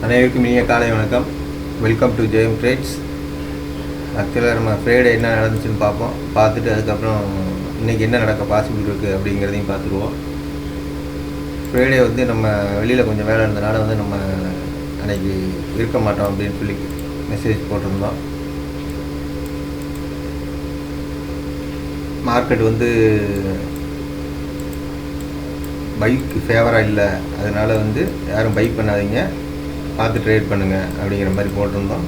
அனைவருக்கும் இனிய காலை வணக்கம். Welcome to Jayam trades. ஆக்சுவலாக நம்ம ஃப்ரைடே என்ன நடந்துச்சுன்னு பார்ப்போம். பார்த்துட்டு அதுக்கப்புறம் இன்றைக்கி என்ன நடக்க பாசிபிள் இருக்குது அப்படிங்கிறதையும் பார்த்துருவோம். ஃப்ரைடே வந்து நம்ம வெளியில் கொஞ்சம் வேலை இருந்தனால வந்து நம்ம அன்றைக்கி இருக்க மாட்டோம் அப்படின்னு சொல்லி மெசேஜ் போட்டிருந்தோம். மார்க்கெட் வந்து பைக்கு ஃபேவராக இல்லை, அதனால் வந்து யாரும் பை பண்ணாதீங்க, பார்த்து ட்ரேட் பண்ணுங்கள் அப்படிங்கிற மாதிரி போட்டிருந்தோம்.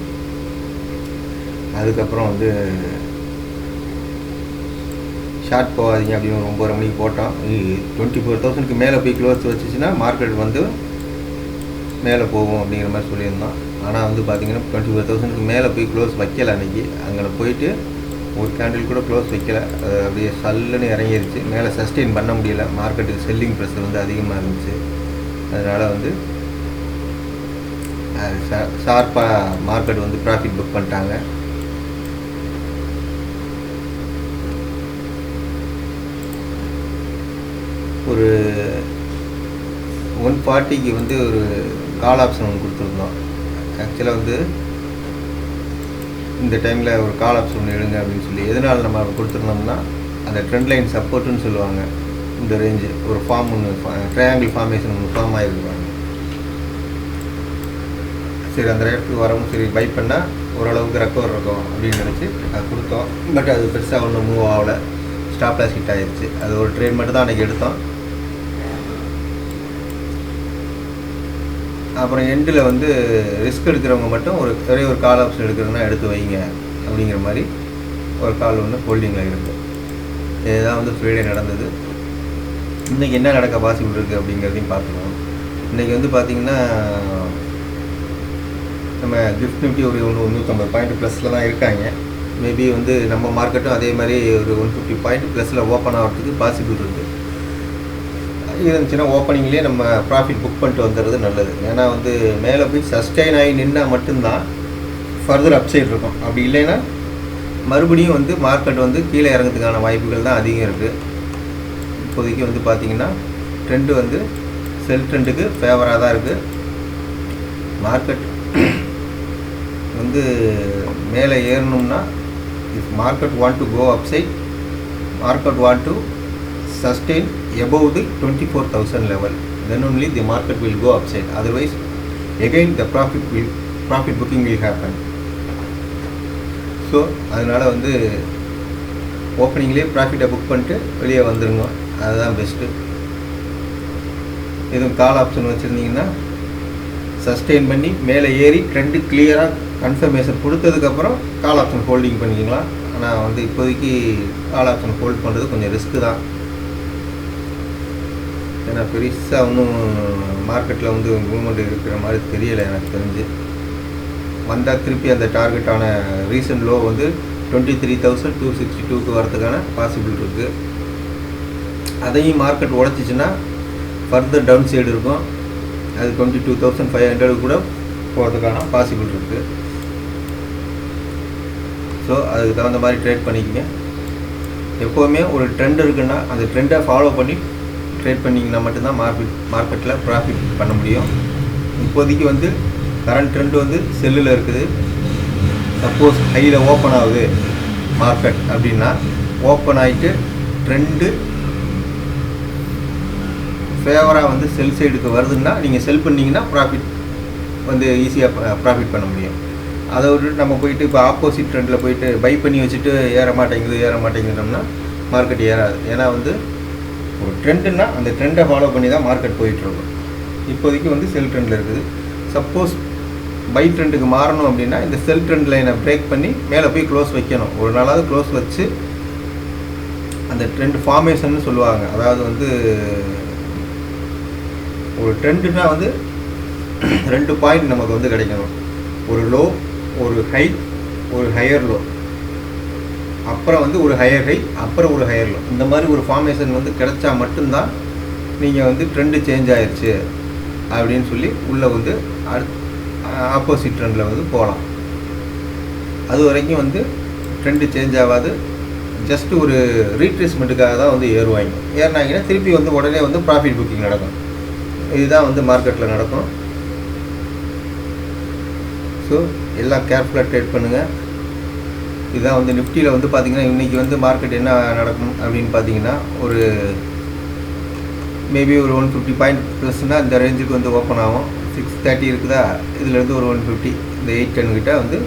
அதுக்கப்புறம் வந்து ஷார்ட் போகாதீங்க அப்படின்னு ஒரு 9 மணிக்கு போட்டோம். 24,000க்கு மேலே போய் க்ளோஸ் வச்சுச்சுன்னா மார்க்கெட் வந்து மேலே போகும் அப்படிங்கிற மாதிரி சொல்லியிருந்தோம். ஆனால் வந்து பார்த்திங்கன்னா 24,000க்கு மேலே போய் க்ளோஸ் வைக்கலை. அன்றைக்கி அங்கே போயிட்டு ஒரு கேண்டில் கூட க்ளோஸ் வைக்கலை. அது அப்படியே சல்லுன்னு இறங்கிருச்சு. மேலே சஸ்டெயின் பண்ண முடியல. மார்க்கெட்டுக்கு செல்லிங் ப்ரெஷர் வந்து அதிகமாக இருந்துச்சு. அதனால் வந்து ஷார்ப்பாக மார்க்கெட் வந்து ப்ராஃபிட் புக் பண்ணிட்டாங்க. ஒரு 140க்கு வந்து ஒரு கால் ஆப்ஷன் ஒன்று கொடுத்துருந்தோம். ஆக்சுவலாக வந்து இந்த டைமில் ஒரு கால் ஆப்ஷன் ஒன்று எடுங்க அப்படின்னு சொல்லி எதனால் நம்ம கொடுத்துருந்தோம்னா, அந்த ட்ரெண்ட் லைன் சப்போர்ட்டுன்னு சொல்லுவாங்க. இந்த ரேஞ்சு ஒரு ஃபார்ம் ஒன்று ட்ரையாங்கிள் ஃபார்மேஷன் ஒன்று ஃபார்ம் ஆகிருப்பாங்க. சரி, அந்த ரேட்டுக்கு வரவும் சரி பை பண்ணால் ஓரளவுக்கு ரெக்கவர் இருக்கும் அப்படின்னு நினச்சி அது கொடுத்தோம். பட் அது பெருசாக ஒன்றும் மூவ் ஆகலை. ஸ்டாப் லாஸ் ஹிட் ஆகிடுச்சு. அது ஒரு ட்ரேட் மட்டும் தான் அன்றைக்கி எடுத்தோம். அப்புறம் எண்டில் வந்து ரிஸ்க் எடுக்கிறவங்க மட்டும் ஒரே ஒரு கால் ஆப்ஷன் எடுக்கிறதுனா எடுத்து வைங்க அப்படிங்கிற மாதிரி ஒரு கால் ஒன்று ஹோல்டிங்கில் இருக்குது. இதுதான் வந்து ஃப்ரைடே நடந்தது. இன்றைக்கி என்ன நடக்க பாசிபிள் இருக்குது அப்படிங்கிறதையும் பார்த்துருவோம். இன்றைக்கி வந்து பார்த்திங்கன்னா நம்ம கிஃப்ட் நிஃப்டி ஒரு 150 பாயிண்ட் ப்ளஸில் தான் இருக்காங்க. மேபி வந்து நம்ம மார்க்கெட்டும் அதே மாதிரி ஒரு 150 பாயிண்ட் ப்ளஸில் ஓப்பன் ஆகிறதுக்கு பாசிபிள் இருக்குது. இருந்துச்சுன்னா ஓப்பனிங்லேயே நம்ம ப்ராஃபிட் புக் பண்ணிட்டு வந்துடுறது நல்லது. ஏன்னா வந்து மேலே போய் சஸ்டெயின் ஆகி நின்னால் மட்டும்தான் ஃபர்தர் அப்சைட் இருக்கும். அப்படி இல்லைன்னா மறுபடியும் வந்து மார்க்கெட் வந்து கீழே இறங்கிறதுக்கான வாய்ப்புகள் தான் அதிகம் இருக்குது. இப்போதைக்கு வந்து பார்த்திங்கன்னா ட்ரெண்டு வந்து செல் ட்ரெண்டுக்கு ஃபேவராக தான் இருக்குது. மார்க்கெட் வந்து மேலே ஏறணும்னா, if market want to go upside, market want to sustain above the 24,000 level, then only the market will go upside. Otherwise again the profit booking will happen. So அதனால் வந்து ஓப்பனிங்லேயே ப்ராஃபிட்டை புக் பண்ணிட்டு வெளியே வந்துடுங்க, அதுதான் பெஸ்ட்டு. எதுவும் கால் ஆப்ஷன் வச்சுருந்தீங்கன்னா sustain பண்ணி மேலே ஏறி ட்ரெண்டு கிளியராக கன்ஃபர்மேஷன் கொடுத்ததுக்கப்புறம் கால் ஆப்ஷன் ஹோல்டிங் பண்ணிக்கலாம். ஆனால் வந்து இப்போதைக்கு கால் ஆப்ஷன் ஹோல்ட் பண்ணுறது கொஞ்சம் ரிஸ்க்கு தான். ஏன்னா பெருசாக ஒன்றும் மார்க்கெட்டில் வந்து மூவ்மெண்ட் இருக்கிற மாதிரி தெரியலை எனக்கு தெரிஞ்சு. வந்தால் திருப்பி அந்த டார்கெட்டான ரீசன்ட் லோ வந்து 23,262க்கு வரதுக்கான பாசிபிள் இருக்குது. அதையும் மார்க்கெட் உடச்சிச்சின்னா ஃபர்தர் டவுன் சைடு இருக்கும். அது 22,500 கூட போகிறதுக்கான பாசிபிள் இருக்குது. ஸோ அதுக்கு தகுந்த மாதிரி ட்ரேட் பண்ணிக்கங்க. எப்போவுமே ஒரு ட்ரெண்ட் இருக்குன்னா அந்த ட்ரெண்டை ஃபாலோ பண்ணி ட்ரேட் பண்ணிங்கன்னா மட்டும்தான் மார்க்கெட்டில் ப்ராஃபிட் பண்ண முடியும். இப்போதைக்கு வந்து கரண்ட் ட்ரெண்ட் வந்து செல்லில் இருக்குது. சப்போஸ் ஹையில் ஓப்பன் ஆகுது மார்க்கெட் அப்படின்னா, ஓப்பன் ஆகிட்டு ட்ரெண்டு ஃபேவராக வந்து செல் சைடுக்கு வருதுன்னா நீங்கள் செல் பண்ணிங்கன்னா ப்ராஃபிட் வந்து ஈஸியாக ப்ராஃபிட் பண்ண முடியும். அதை விட்டு நம்ம போயிட்டு இப்போ ஆப்போசிட் ட்ரெண்டில் போயிட்டு பை பண்ணி வச்சுட்டு ஏற மாட்டேங்குதுனோம்னா மார்க்கெட் ஏறாது. ஏன்னா வந்து ஒரு ட்ரெண்டுன்னா அந்த ட்ரெண்டை ஃபாலோ பண்ணி தான் மார்க்கெட் போயிட்டுருக்கும். இப்போதைக்கு வந்து செல் ட்ரெண்டில் இருக்குது. சப்போஸ் பை ட்ரெண்டுக்கு மாறணும் அப்படின்னா இந்த செல் ட்ரெண்ட் லைனை பிரேக் பண்ணி மேலே போய் க்ளோஸ் வைக்கணும். ஒரு நாளாவது க்ளோஸ் வச்சு அந்த ட்ரெண்ட் ஃபார்மேஷன்னு சொல்லுவாங்க. அதாவது வந்து ஒரு ட்ரெண்டுனா வந்து 2 பாயிண்ட் நமக்கு வந்து கிடைக்கணும். ஒரு லோ, ஒரு ஹை, ஒரு ஹையர் லோ, அப்புறம் வந்து ஒரு ஹையர் ஹை, அப்புறம் ஒரு ஹையர் லோ. இந்த மாதிரி ஒரு ஃபார்மேஷன் வந்து கிடைச்சா மட்டும்தான் நீங்கள் வந்து ட்ரெண்டு சேஞ்ச் ஆயிடுச்சு அப்படின்னு சொல்லி உள்ளே வந்து ஆப்போசிட் ட்ரெண்டில் வந்து போகலாம். அது வரைக்கும் வந்து ட்ரெண்டு சேஞ்ச் ஆகாது. ஜஸ்ட்டு ஒரு ரீட்ரேஸ்மெண்ட்டுக்காக தான் வந்து ஏறுவாங்க. ஏறினாங்கன்னா திருப்பி வந்து உடனே வந்து ப்ராஃபிட் புக்கிங் நடக்கும். இதுதான் வந்து மார்க்கெட்டில் நடக்கும். ஸோ எல்லாம் கேர்ஃபுல்லாக ட்ரேட் பண்ணுங்கள். இதுதான் வந்து நிஃப்டியில் வந்து பார்த்திங்கன்னா இன்றைக்கி வந்து மார்க்கெட் என்ன நடக்கும் அப்படின்னு பார்த்தீங்கன்னா ஒரு மேபி ஒரு 150 பாயிண்ட் ப்ளஸ்னால் இந்த ரேஞ்சுக்கு வந்து ஓப்பன் ஆகும். 630 இருக்குதா, இதுலேருந்து ஒரு 150 இந்த 810 கிட்ட வந்து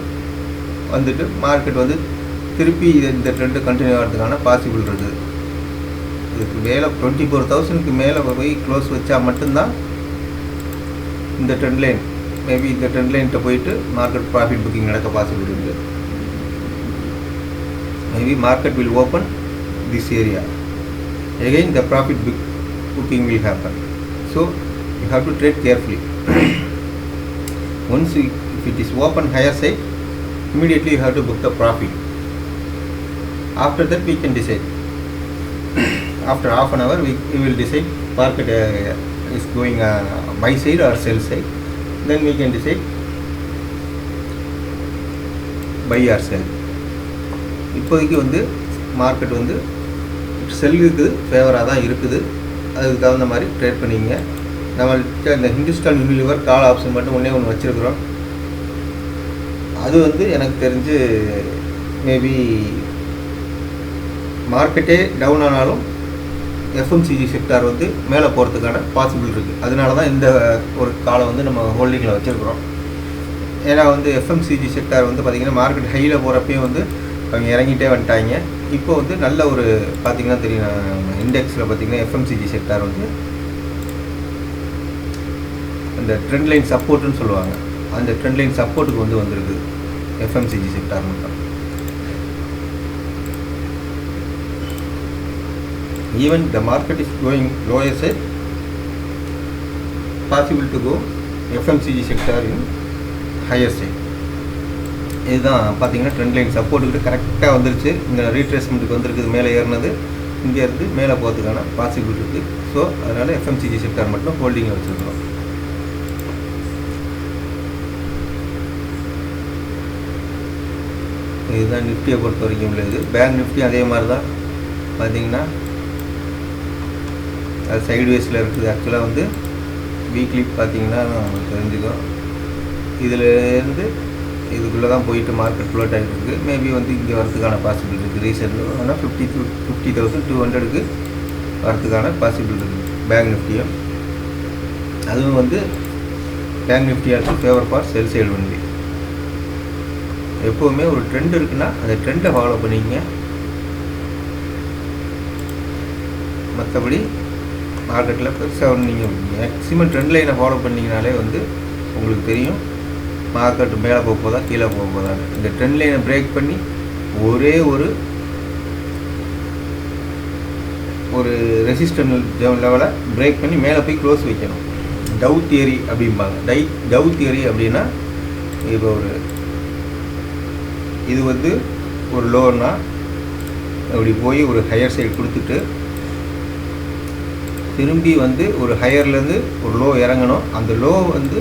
வந்துட்டு மார்க்கெட் வந்து திருப்பி இந்த ட்ரெண்டு கண்டினியூ ஆகிறதுக்கான பாசிபிள் இருக்குது. இதுக்கு மேலே 24,000க்கு மேலே போய் க்ளோஸ் வச்சா மட்டும்தான் இந்த ட்ரெண்ட் லைன் மேபி இந்த ட்ரெண்ட் லைன்கிட்ட போயிட்டு மார்க்கெட் ப்ராஃபிட் புக்கிங் நடக்க பாசிபிள் இருக்குது. Maybe market will open this area again the profit booking will happen, so you have to trade carefully. Once if it is open higher side, immediately you have to book the profit. After that we can decide. After half an hour we will decide market is going buy side or sell side, then we can decide buy or sell. இப்போதைக்கு வந்து market வந்து செல்லுக்கு ஃபேவராக தான் இருக்குது. அதுக்கு தகுந்த மாதிரி ட்ரேட் பண்ணிங்க. நம்மள்கிட்ட இந்த ஹிந்துஸ்தான் யூனிலிவர் கால் ஆப்ஷன் மட்டும் ஒன்று வச்சுருக்குறோம். அது வந்து எனக்கு தெரிஞ்சு மேபி மார்க்கெட்டே டவுன் ஆனாலும் எஃப்எம்சிஜி செக்டார் வந்து மேலே போகிறதுக்கான பாசிபிள் இருக்குது. அதனால தான் இந்த ஒரு காலை வந்து நம்ம ஹோல்டிங்கில் வச்சுருக்குறோம். ஏன்னா வந்து எஃப்எம்சிஜி செக்டார் வந்து பார்த்திங்கன்னா மார்க்கெட் ஹையில் போகிறப்பையும் வந்து அவங்க இறங்கிட்டே வந்துட்டாங்க. இப்போ வந்து நல்ல ஒரு பார்த்திங்கன்னா தெரியும் இண்டெக்ஸில் பார்த்திங்கன்னா எஃப்எம்சிஜி செக்டார் வந்து அந்த ட்ரெண்ட் லைன் சப்போர்ட்டுன்னு சொல்லுவாங்க, அந்த ட்ரெண்ட் லைன் சப்போர்ட்டுக்கு வந்து வந்திருக்கு எஃப்எம்சிஜி செக்டார் மட்டும். Even the market is going lower side, possible to go FMCG sector in higher side. இதுதான் பார்த்தீங்கன்னா ட்ரெண்ட் லைன் சப்போர்ட்டுக்கிட்ட கரெக்டாக வந்துருச்சு. இந்த ரீட்ரேஸ்மெண்ட்டுக்கு வந்துருக்குது, மேலே ஏறினது இங்கே இருந்து மேலே போகிறதுக்கான பாசிபிள் இருக்குது. ஸோ அதனால் எஃப்எம்சிஜி செக்டார் மட்டும் ஹோல்டிங்கில் வச்சுருக்கிறோம். இதுதான் நிஃப்டியை பொறுத்த வரைக்கும் உள்ளது. பேங்க் நிஃப்டி அதே மாதிரி தான் பார்த்திங்கன்னா அது சைட்வேஸில் இருக்குது. ஆக்சுவலாக வந்து வீக்லி பார்த்திங்கன்னா தெரிஞ்சுக்கும் இதிலேருந்து இதுக்குள்ளே தான் போயிட்டு மார்க்கெட் ஃப்ளோட் ஆகிட்டு இருக்குது. மேபி வந்து இங்கே வரதுக்கான பாசிபிள் இருக்குது. ரீசெண்ட் ஆனால் 50,200க்கு வரதுக்கான பாசிபிள் இருக்குது பேங்க் நிஃப்டியும். அதுவும் வந்து bank Nifty also favour for sell side only. எப்போவுமே ஒரு ட்ரெண்ட் இருக்குன்னா அந்த ட்ரெண்டை ஃபாலோ பண்ணிக்கங்க. மற்றபடி மார்க்கெட்டில் பெருசாக நீங்கள் மேக்ஸிமம் ட்ரெண்ட் லைனை ஃபாலோ பண்ணிங்கனாலே வந்து உங்களுக்கு தெரியும் மார்க்கெட் மேலே போக போதா கீழே போக போதா. இந்த ட்ரெண்ட் லைனை பிரேக் பண்ணி ஒரே ஒரு ரெசிஸ்டன்ஸ் லெவலை பிரேக் பண்ணி மேலே போய் க்ளோஸ் வைக்கணும். டவு தியரி அப்படிம்பாங்க. டவு தியரி அப்படின்னா இப்போ இது வந்து ஒரு லோன்னா அப்படி போய் ஒரு ஹையர் சைடு கொடுத்துட்டு திரும்பி வந்து ஒரு ஹையர்லேருந்து ஒரு லோ இறங்கணும். அந்த லோ வந்து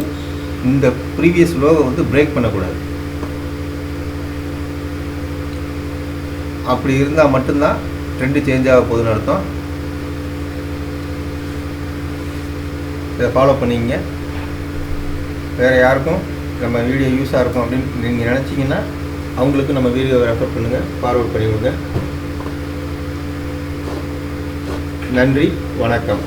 இந்த ப்ரீவியஸ் லோவை வந்து பிரேக் பண்ணக்கூடாது. அப்படி இருந்தால் மட்டும்தான் ட்ரெண்டு சேஞ்ச் ஆக போகுதுன்னு அர்த்தம். இதை ஃபாலோ பண்ணிங்க. வேறு யாருக்கும் நம்ம வீடியோ யூஸாக இருக்கும் அப்படின்னு நீங்கள் நினச்சிங்கன்னா அவங்களுக்கு நம்ம வீடியோவை ரெஃபர் பண்ணுங்கள், ஃபார்வர்ட் பண்ணிவிடுங்க. நன்றி, வணக்கம்.